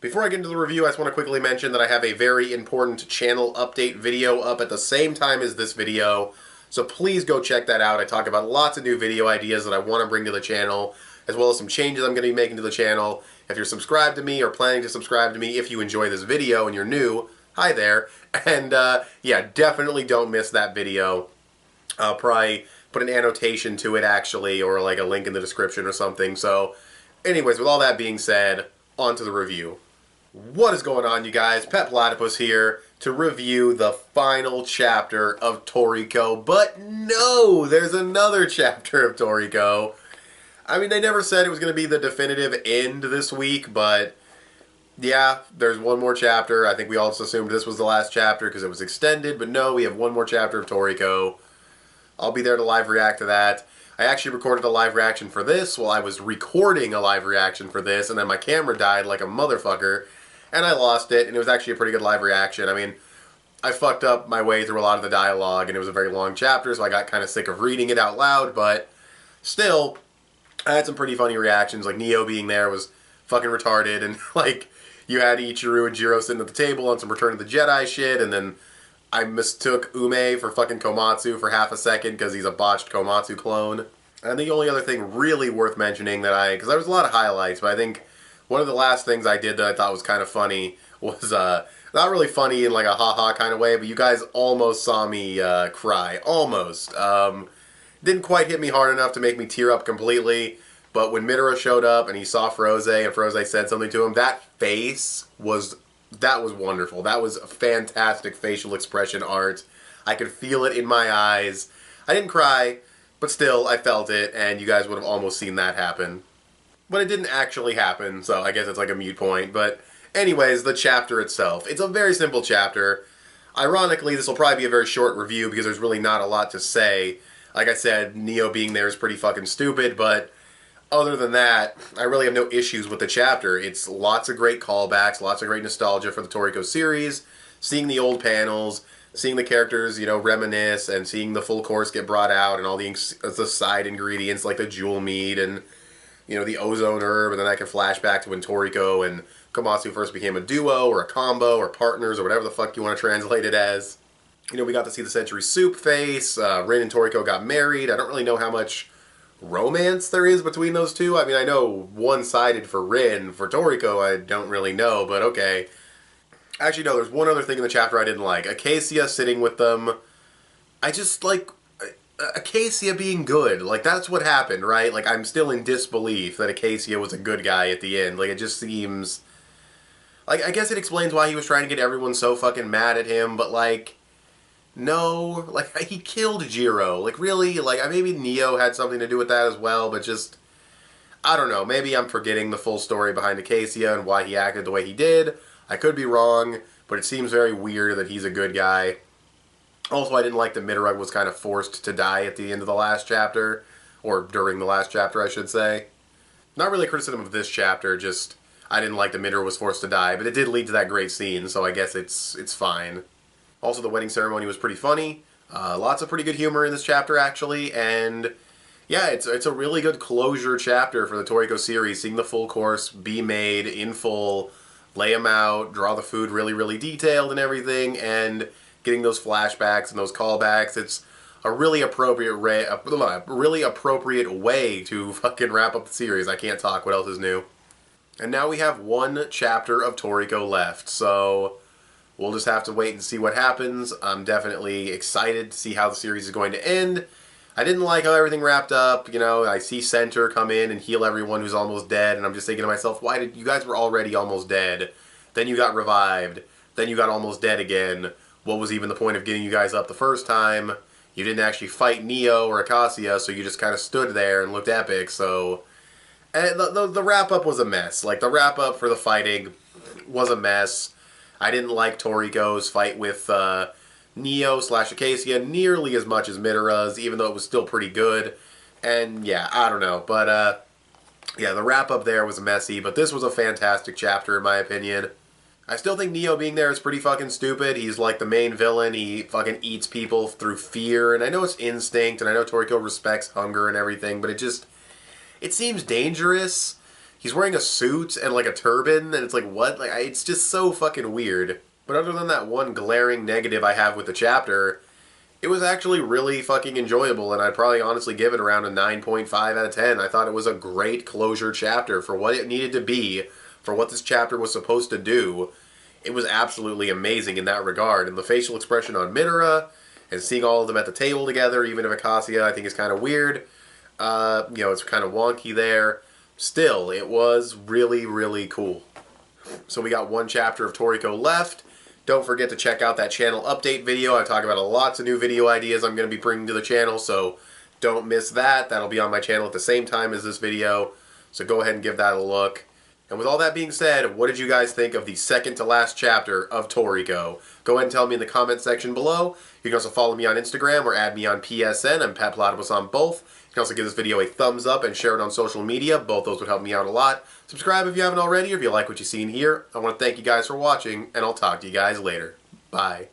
Before I get into the review, I just want to quickly mention that I have a very important channel update video up at the same time as this video, so please go check that out. I talk about lots of new video ideas that I want to bring to the channel, as well as some changes I'm going to be making to the channel. If you're subscribed to me or planning to subscribe to me, if you enjoy this video and you're new, hi there. And yeah, definitely don't miss that video. I'll probably put an annotation to it actually, or like a link in the description or something. So anyways, with all that being said, on to the review. What is going on, you guys? Petplatypus here to review the final chapter of Toriko. But no, there's another chapter of Toriko. I mean, they never said it was going to be the definitive end this week, but yeah, there's one more chapter. I think we all just assumed this was the last chapter because it was extended, but no, we have one more chapter of Toriko. I'll be there to live react to that. I actually recorded a live reaction for this while I was recording a live reaction for this, and then my camera died like a motherfucker, and I lost it, and it was actually a pretty good live reaction. I mean, I fucked up my way through a lot of the dialogue, and it was a very long chapter, so I got kind of sick of reading it out loud, but still, I had some pretty funny reactions, like Neo being there was fucking retarded, and like, you had Ichiru and Jiro sitting at the table on some Return of the Jedi shit, and then I mistook Ume for fucking Komatsu for half a second because he's a botched Komatsu clone. And the only other thing really worth mentioning that because there was a lot of highlights, but I think one of the last things I did that I thought was kind of funny was, not really funny in like a haha kind of way, but you guys almost saw me cry. Almost. Didn't quite hit me hard enough to make me tear up completely, but when Midora showed up and he saw Froze and Froze said something to him, that was wonderful. That was fantastic facial expression art. I could feel it in my eyes. I didn't cry, but still, I felt it, and you guys would have almost seen that happen. But it didn't actually happen, so I guess it's like a moot point. But anyways, the chapter itself. It's a very simple chapter. Ironically, this will probably be a very short review because there's really not a lot to say. Like I said, Neo being there is pretty fucking stupid, but other than that, I really have no issues with the chapter. It's lots of great callbacks, lots of great nostalgia for the Toriko series, seeing the old panels, seeing the characters, you know, reminisce, and seeing the full course get brought out, and all the side ingredients like the jewel meat and, you know, the ozone herb, and then I can flash back to when Toriko and Komatsu first became a duo, or a combo, or partners, or whatever the fuck you want to translate it as. You know, we got to see the Century Soup face, Rin and Toriko got married. I don't really know how much romance there is between those two. I mean, I know one-sided for Rin. For Toriko, I don't really know, but okay. Actually, no, there's one other thing in the chapter I didn't like. Acacia sitting with them. I just, like, Acacia being good. Like, that's what happened, right? Like, I'm still in disbelief that Acacia was a good guy at the end. Like, it just seems... Like, I guess it explains why he was trying to get everyone so fucking mad at him, but, like, no. Like, he killed Jiro. Like, really? Like, maybe Neo had something to do with that as well, but just... I don't know. Maybe I'm forgetting the full story behind Acacia and why he acted the way he did. I could be wrong, but it seems very weird that he's a good guy. Also, I didn't like that Midora was kind of forced to die at the end of the last chapter. Or during the last chapter, I should say. Not really a criticism of this chapter, just I didn't like that Midora was forced to die, but it did lead to that great scene, so I guess it's fine. Also, the wedding ceremony was pretty funny. Lots of pretty good humor in this chapter, actually, and yeah, it's a really good closure chapter for the Toriko series, seeing the full course be made in full, lay them out, draw the food really, really detailed and everything, and getting those flashbacks and those callbacks. It's a really appropriate way to fucking wrap up the series. I can't talk. What else is new? And now we have one chapter of Toriko left, so we'll just have to wait and see what happens. I'm definitely excited to see how the series is going to end. I didn't like how everything wrapped up. You know, I see Center come in and heal everyone who's almost dead, and I'm just thinking to myself, why did you guys were already almost dead? Then you got revived. Then you got almost dead again. What was even the point of getting you guys up the first time? You didn't actually fight Neo or Acacia, so you just kind of stood there and looked epic, so... And the wrap-up was a mess. Like, the wrap-up for the fighting was a mess. I didn't like Toriko's fight with Neo/Acacia nearly as much as Midora's, even though it was still pretty good. And, yeah, I don't know. But, yeah, the wrap-up there was messy, but this was a fantastic chapter, in my opinion. I still think Neo being there is pretty fucking stupid. He's like the main villain. He fucking eats people through fear. And I know it's instinct, and I know Toriko respects hunger and everything, but it seems dangerous he's wearing a suit and like a turban, and it's like, what? Like, it's just so fucking weird. But other than that one glaring negative I have with the chapter, it was actually really fucking enjoyable, and I'd probably honestly give it around a 9.5 out of 10. I thought it was a great closure chapter for what it needed to be, for what this chapter was supposed to do. It was absolutely amazing in that regard. And the facial expression on Minora, and seeing all of them at the table together, even if Acacia I think is kind of weird. It's kind of wonky there. Still, it was really, really cool. So we got one chapter of Toriko left. Don't forget to check out that channel update video. I talk about lots of new video ideas I'm going to be bringing to the channel, so don't miss that. That'll be on my channel at the same time as this video, so go ahead and give that a look. And with all that being said, what did you guys think of the second to last chapter of Toriko? Go ahead and tell me in the comment section below. You can also follow me on Instagram or add me on PSN. I'm petplatypus on both. You can also give this video a thumbs up and share it on social media. Both those would help me out a lot. Subscribe if you haven't already, or if you like what you see in here. I want to thank you guys for watching, and I'll talk to you guys later. Bye.